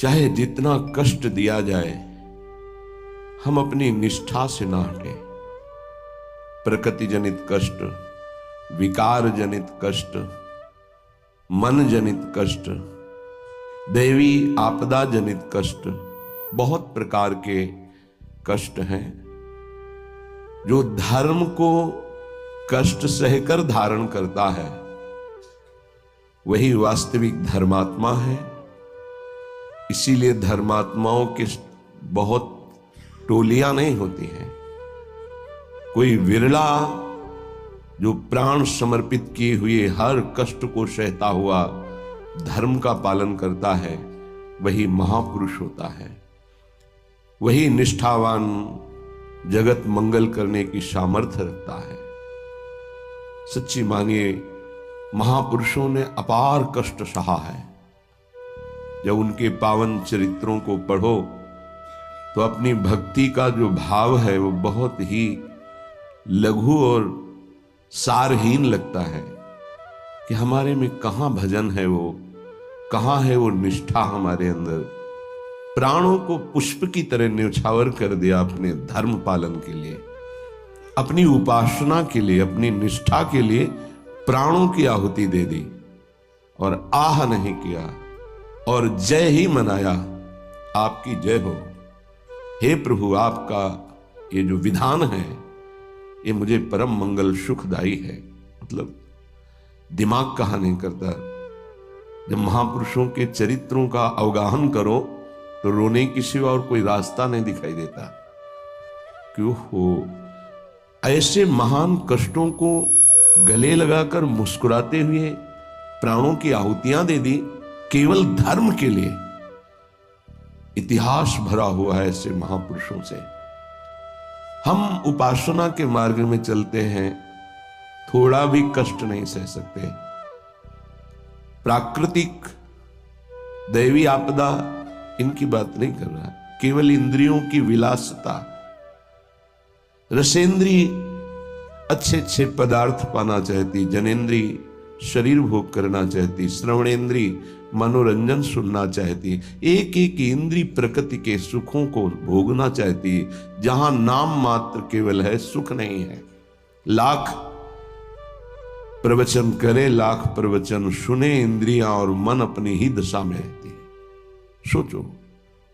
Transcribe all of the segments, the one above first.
चाहे जितना कष्ट दिया जाए, हम अपनी निष्ठा से ना हटें। प्रकृति जनित कष्ट, विकार जनित कष्ट, मन जनित कष्ट, दैवी आपदा जनित कष्ट, बहुत प्रकार के कष्ट हैं। जो धर्म को कष्ट सहकर धारण करता है वही वास्तविक धर्मात्मा है। इसीलिए धर्मात्माओं की बहुत टोलियां नहीं होती हैं। कोई विरला जो प्राण समर्पित किए हुए हर कष्ट को सहता हुआ धर्म का पालन करता है, वही महापुरुष होता है। वही निष्ठावान, जगत मंगल करने की सामर्थ्य रखता है। सच्ची मानिए, महापुरुषों ने अपार कष्ट सहा है। जब उनके पावन चरित्रों को पढ़ो तो अपनी भक्ति का जो भाव है वो बहुत ही लघु और सारहीन लगता है कि हमारे में कहां भजन है, वो कहां है वो निष्ठा हमारे अंदर। प्राणों को पुष्प की तरह न्यौछावर कर दिया अपने धर्म पालन के लिए, अपनी उपासना के लिए, अपनी निष्ठा के लिए प्राणों की आहुति दे दी और आह नहीं किया और जय ही मनाया, आपकी जय हो। हे प्रभु, आपका ये जो विधान है ये मुझे परम मंगल सुखदायी है। मतलब दिमाग कहाँ नहीं करता। जब महापुरुषों के चरित्रों का अवगाहन करो तो रोने की सिवा और कोई रास्ता नहीं दिखाई देता। क्यों हो ऐसे महान कष्टों को गले लगाकर मुस्कुराते हुए प्राणों की आहुतियां दे दी केवल धर्म के लिए। इतिहास भरा हुआ है ऐसे महापुरुषों से। हम उपासना के मार्ग में चलते हैं, थोड़ा भी कष्ट नहीं सह सकते। प्राकृतिक दैवी आपदा इनकी बात नहीं कर रहा, केवल इंद्रियों की विलासिता। रसेंद्री अच्छे अच्छे पदार्थ पाना चाहती, जनेन्द्री शरीर भोग करना चाहती, श्रवणेन्द्री मनोरंजन सुनना चाहती, एक एक इंद्री प्रकृति के सुखों को भोगना चाहती, जहां नाम मात्र केवल है, सुख नहीं है। लाख प्रवचन करे, लाख प्रवचन सुने, इंद्रियां और मन अपनी ही दशा में रहती है। सोचो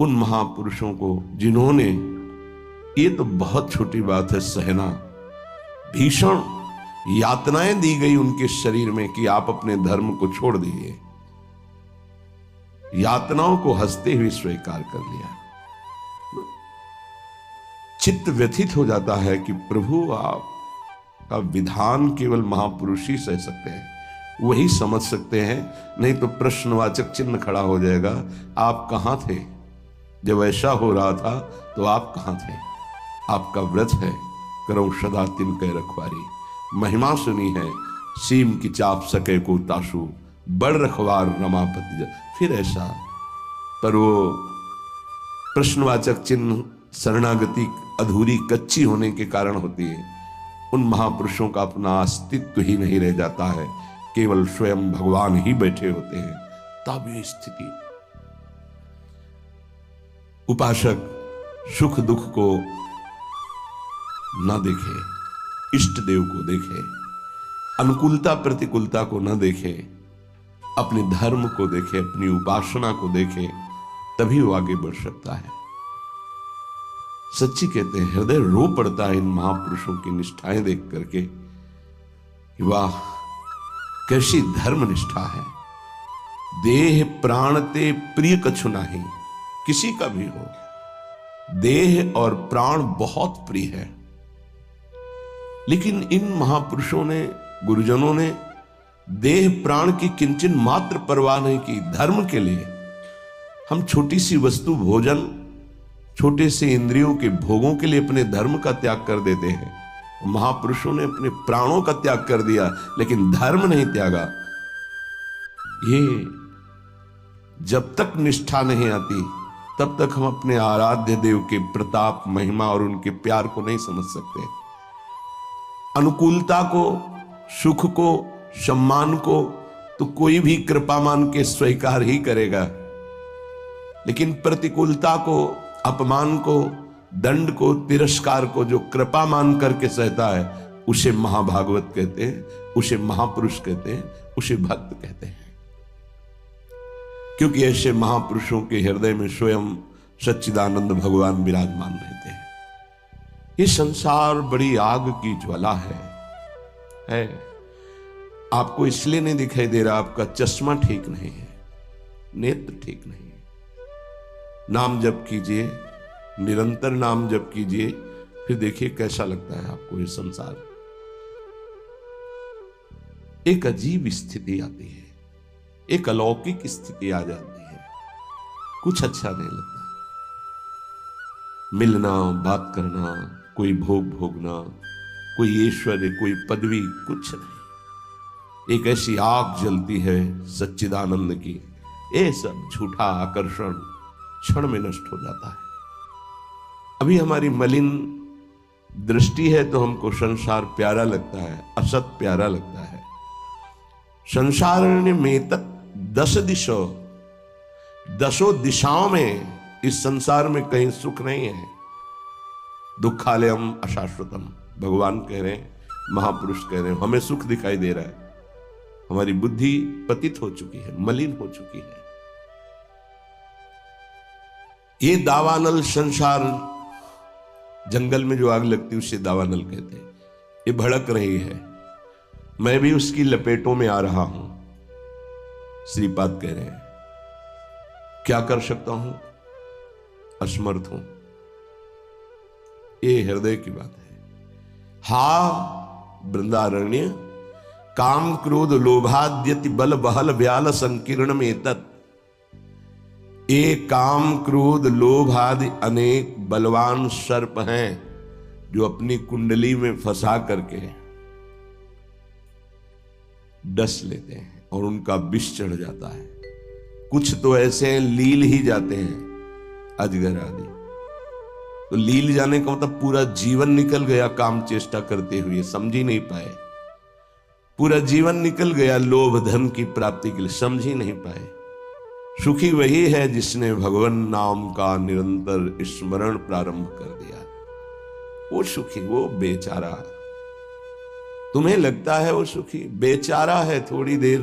उन महापुरुषों को जिन्होंने, ये तो बहुत छोटी बात है सहना, भीषण यातनाएं दी गई उनके शरीर में कि आप अपने धर्म को छोड़ दीजिए, यातनाओं को हंसते हुए स्वीकार कर लिया। चित्त व्यथित हो जाता है कि प्रभु आपका विधान केवल महापुरुष ही सह सकते हैं, वही समझ सकते हैं, नहीं तो प्रश्नवाचक चिन्ह खड़ा हो जाएगा। आप कहां थे जब ऐसा हो रहा था? तो आप कहां थे? आपका व्रत है करऊं सदा तिनके रखवारी, महिमा सुनी है सीम की चाप सके को ताशु, बड़ रखवार रमापति। फिर ऐसा, पर वो प्रश्नवाचक चिन्ह शरणागति अधूरी कच्ची होने के कारण होती है। उन महापुरुषों का अपना अस्तित्व ही नहीं रह जाता है, केवल स्वयं भगवान ही बैठे होते हैं। तब ये स्थिति, उपासक सुख दुख को न देखे, इष्ट देव को देखे, अनुकूलता प्रतिकूलता को न देखे, अपने धर्म को देखे, अपनी उपासना को देखे, तभी वो आगे बढ़ सकता है। सच्ची कहते हैं, हृदय रो पड़ता है इन महापुरुषों की निष्ठाएं देख करके कि वाह कैसी धर्म निष्ठा है। देह प्राण ते प्रिय कछु नाही, किसी का भी हो, देह और प्राण बहुत प्रिय है। लेकिन इन महापुरुषों ने, गुरुजनों ने देह प्राण की किंचन मात्र परवाह नहीं की धर्म के लिए। हम छोटी सी वस्तु भोजन, छोटे से इंद्रियों के भोगों के लिए अपने धर्म का त्याग कर देते हैं। महापुरुषों ने अपने प्राणों का त्याग कर दिया लेकिन धर्म नहीं त्यागा। ये जब तक निष्ठा नहीं आती तब तक हम अपने आराध्य देव के प्रताप, महिमा और उनके प्यार को नहीं समझ सकते। अनुकूलता को, सुख को, सम्मान को तो कोई भी कृपा मान के स्वीकार ही करेगा, लेकिन प्रतिकूलता को, अपमान को, दंड को, तिरस्कार को जो कृपा मान करके सहता है, उसे महाभागवत कहते हैं, उसे महापुरुष कहते हैं, उसे भक्त कहते हैं। क्योंकि ऐसे महापुरुषों के हृदय में स्वयं सच्चिदानंद भगवान विराजमान रहते हैं। ये संसार बड़ी आग की ज्वाला है। आपको इसलिए नहीं दिखाई दे रहा, आपका चश्मा ठीक नहीं है, नेत्र ठीक नहीं है। नाम जप कीजिए, निरंतर नाम जप कीजिए, फिर देखिए कैसा लगता है आपको ये संसार। एक अजीब स्थिति आती है, एक अलौकिक स्थिति आ जाती है, कुछ अच्छा नहीं लगता। मिलना, बात करना, कोई भोग भोगना, कोई ऐश्वर्य, कोई पदवी, कुछ नहीं। एक ऐसी आग जलती है सच्चिदानंद की, ये सब झूठा आकर्षण क्षण में नष्ट हो जाता है। अभी हमारी मलिन दृष्टि है तो हमको संसार प्यारा लगता है, असत प्यारा लगता है। संसार में तक 10 दिशों, 10 दिशाओं में, इस संसार में कहीं सुख नहीं है। दुखालयम अशाश्वतम, भगवान कह रहे हैं, महापुरुष कह रहे हैं, हमें सुख दिखाई दे रहा है। हमारी बुद्धि पतित हो चुकी है, मलिन हो चुकी है। ये दावानल संसार, जंगल में जो आग लगती है उसे दावानल कहते हैं। ये भड़क रही है, मैं भी उसकी लपेटों में आ रहा हूं। श्रीपाद कह रहे हैं, क्या कर सकता हूं, असमर्थ हूं। ये हृदय की बात है। हा वृंदारण्य, काम क्रोध लोभाद्यति बल बहल व्याल संकीर्ण में तत्। ये काम क्रोध लोभ आदि अनेक बलवान सर्प हैं जो अपनी कुंडली में फंसा करके डस लेते हैं और उनका विष चढ़ जाता है। कुछ तो ऐसे हैं लील ही जाते हैं, अजगर आदि। तो लील जाने का मतलब पूरा जीवन निकल गया काम चेष्टा करते हुए, समझ ही नहीं पाए। पूरा जीवन निकल गया लोभ धन की प्राप्ति के लिए, समझ ही नहीं पाए। सुखी वही है जिसने भगवान नाम का निरंतर स्मरण प्रारंभ कर दिया। वो सुखी, वो बेचारा। तुम्हें लगता है वो सुखी, बेचारा है। थोड़ी देर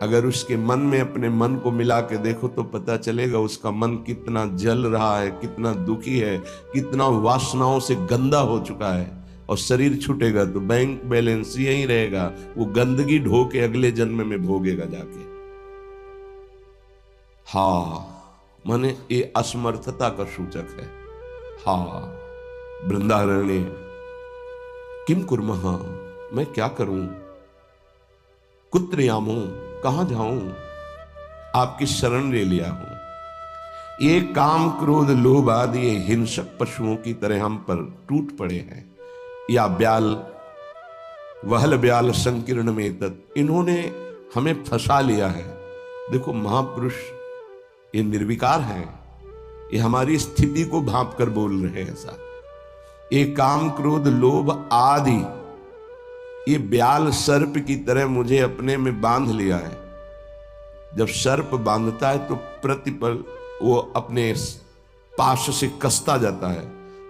अगर उसके मन में अपने मन को मिला के देखो तो पता चलेगा उसका मन कितना जल रहा है, कितना दुखी है, कितना वासनाओं से गंदा हो चुका है। और शरीर छूटेगा तो बैंक बैलेंस यही रहेगा, वो गंदगी ढो के अगले जन्म में भोगेगा जाके। माने ये असमर्थता का सूचक है। वृंदारण्य किम कुर्मः, मैं क्या करूं, कुत्र यामो, कहां जाऊं, आपकी शरण ले लिया हूं। ये काम क्रोध लोभ आदि ये हिंसक पशुओं की तरह हम पर टूट पड़े हैं, या ब्याल वहल ब्याल संकीर्ण में तत्, इन्होंने हमें फंसा लिया है। देखो महापुरुष ये निर्विकार हैं, ये हमारी स्थिति को भांप कर बोल रहे हैं ऐसा। ये काम क्रोध लोभ आदि ये ब्याल सर्प की तरह मुझे अपने में बांध लिया है। जब सर्प बांधता है तो प्रतिपल वो अपने पाश से कसता जाता है,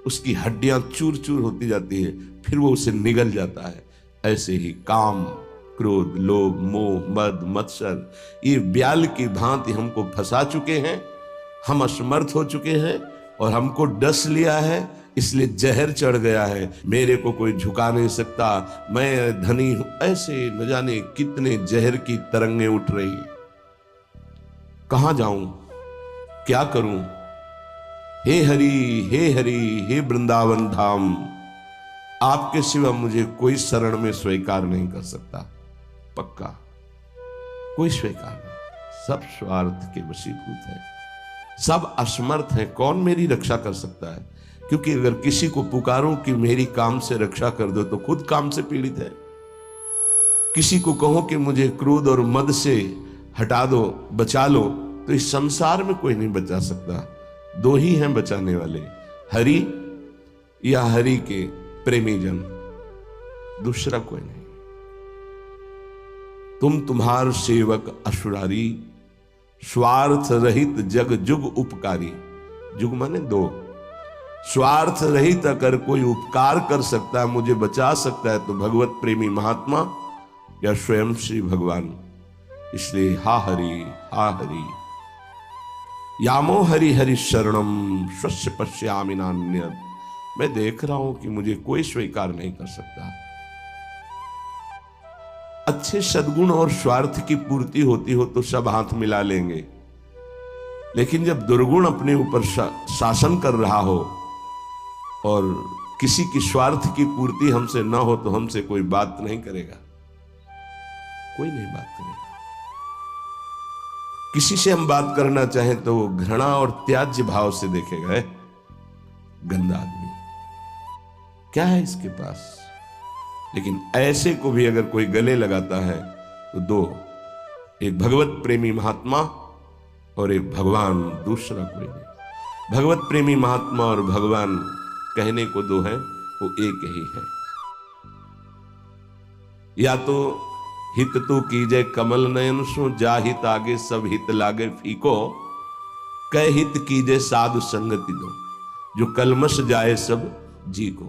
उसकी हड्डियां चूर चूर होती जाती है, फिर वो उसे निगल जाता है। ऐसे ही काम क्रोध लोभ मोह मद मत्सर ये ब्याल की भांति हमको फंसा चुके हैं। हम असमर्थ हो चुके हैं और हमको डस लिया है, इसलिए जहर चढ़ गया है। मेरे को कोई झुका नहीं सकता, मैं धनी हूं, ऐसे न जाने कितने जहर की तरंगें उठ रही। कहां जाऊं, क्या करूं। हे हरि हे वृंदावन धाम, आपके सिवा मुझे कोई शरण में स्वीकार नहीं कर सकता। पक्का कोई स्वीकार नहीं, सब स्वार्थ के वशीभूत है, सब असमर्थ है। कौन मेरी रक्षा कर सकता है? क्योंकि अगर किसी को पुकारूं कि मेरी काम से रक्षा कर दो तो खुद काम से पीड़ित है। किसी को कहो कि मुझे क्रोध और मद से हटा दो, बचा लो, तो इस संसार में कोई नहीं बचा सकता। दो ही हैं बचाने वाले, हरि या हरि के प्रेमी जन, दूसरा कोई नहीं। तुम तुम्हार सेवक असुरारी, स्वार्थ रहित जग जुग उपकारी। जुग माने दो। स्वार्थ रहित अगर कोई उपकार कर सकता है, मुझे बचा सकता है, तो भगवत प्रेमी महात्मा या स्वयं श्री भगवान। इसलिए हा हरि यामो हरि हरि शरणम स्वस्य पश्यामि नान्यत्। मैं देख रहा हूं कि मुझे कोई स्वीकार नहीं कर सकता। अच्छे सद्गुण और स्वार्थ की पूर्ति होती हो तो सब हाथ मिला लेंगे, लेकिन जब दुर्गुण अपने ऊपर शासन कर रहा हो और किसी की स्वार्थ की पूर्ति हमसे ना हो तो हमसे कोई बात नहीं करेगा, कोई नहीं बात करेगा। किसी से हम बात करना चाहें तो वो घृणा और त्याज्य भाव से देखेगा, है गंदा आदमी, क्या है इसके पास। लेकिन ऐसे को भी अगर कोई गले लगाता है तो दो, एक भगवत प्रेमी महात्मा और एक भगवान, दूसरा कोई नहीं। भगवत प्रेमी महात्मा और भगवान कहने को दो हैं, वो एक ही है। या तो हित तो कीजे कमल नयन सो, जा हित आगे सब हित लागे फीको, कह हित कीजे साधु संगति दो, जो कलमश जाए सब जी को।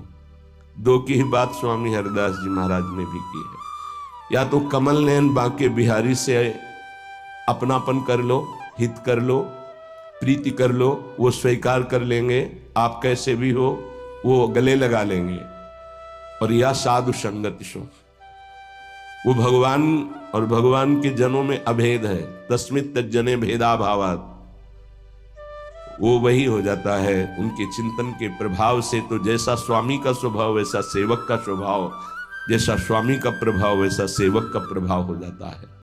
दो की ही बात स्वामी हरिदास जी महाराज ने भी की है। या तो कमल नयन बांके बिहारी से अपनापन कर लो, हित कर लो, प्रीति कर लो, वो स्वीकार कर लेंगे, आप कैसे भी हो वो गले लगा लेंगे। और या साधु संगति सो, वो भगवान और भगवान के जनों में अभेद है, तस्मित् तज्जने भेदाभावात्, वो वही हो जाता है उनके चिंतन के प्रभाव से। तो जैसा स्वामी का स्वभाव वैसा सेवक का स्वभाव, जैसा स्वामी का प्रभाव वैसा सेवक का प्रभाव हो जाता है।